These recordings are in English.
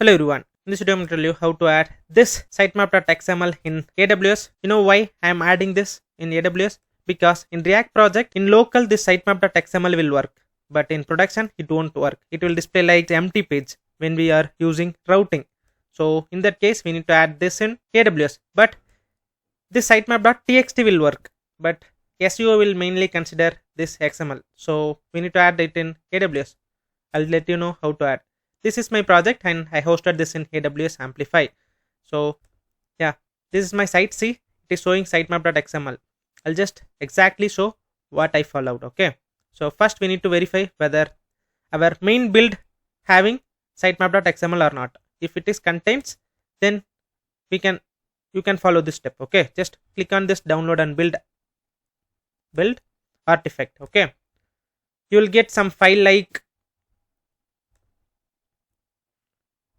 Hello everyone. In this video I'm going to tell you how to add this Sitemap.xml in AWS. You know why I am adding this in AWS? Because in React project, in local this Sitemap.xml will work, but in production it won't work. It will display like empty page when we are using routing. So in that case we need to add this in AWS. But this sitemap.txt will work, but SEO will mainly consider this XML. So we need to add it in AWS. I'll let you know how to add. This is my project and I hosted this in AWS Amplify. So yeah, this is my site. See, it is showing sitemap.xml. I'll just exactly show what I followed. Okay, so first we need to verify whether our main build having sitemap.xml or not. If it is contains, then you can follow this step. Okay, just click on this download and build artifact. Okay, you will get some file like,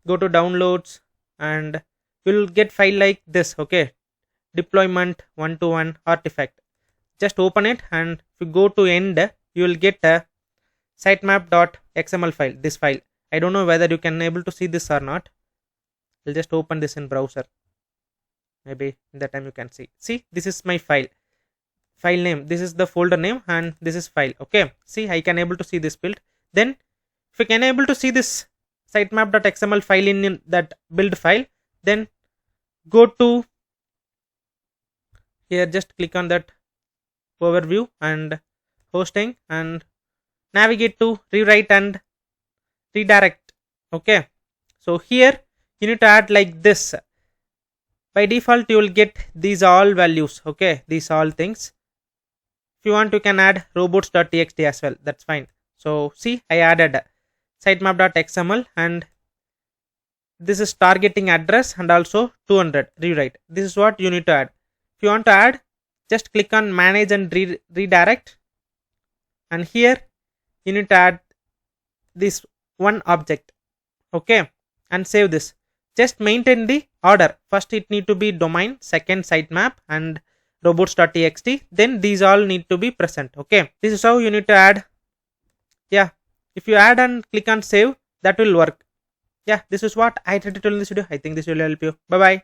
go to downloads and you will get file like this. Okay, deployment 1-to-1 artifact. Just open it and if you go to end, you will get a sitemap.xml file. This file, I don't know whether you can able to see this or not. I'll just open this in browser. Maybe in that time you can see this is my file name, this is the folder name, and this is file. Okay, see, I can able to see this build. Then if you can able to see this sitemap.xml file in that build file, then go to here, just click on that overview and hosting and navigate to rewrite and redirect. Okay, so here you need to add like this. By default you will get these all values. Okay, these all things. If you want, you can add robots.txt as well, that's fine. So see, I added sitemap.xml and this is targeting address and also 200 rewrite. This is what you need to add. If you want to add, just click on manage and redirect, and here you need to add this one object. Okay, and save this. Just maintain the order. First it need to be domain, second sitemap and robots.txt, then these all need to be present. Okay, this is how you need to add. Yeah, if you add and click on save, that will work. Yeah, this is what I tried to tell in this video. I think this will help you. Bye bye.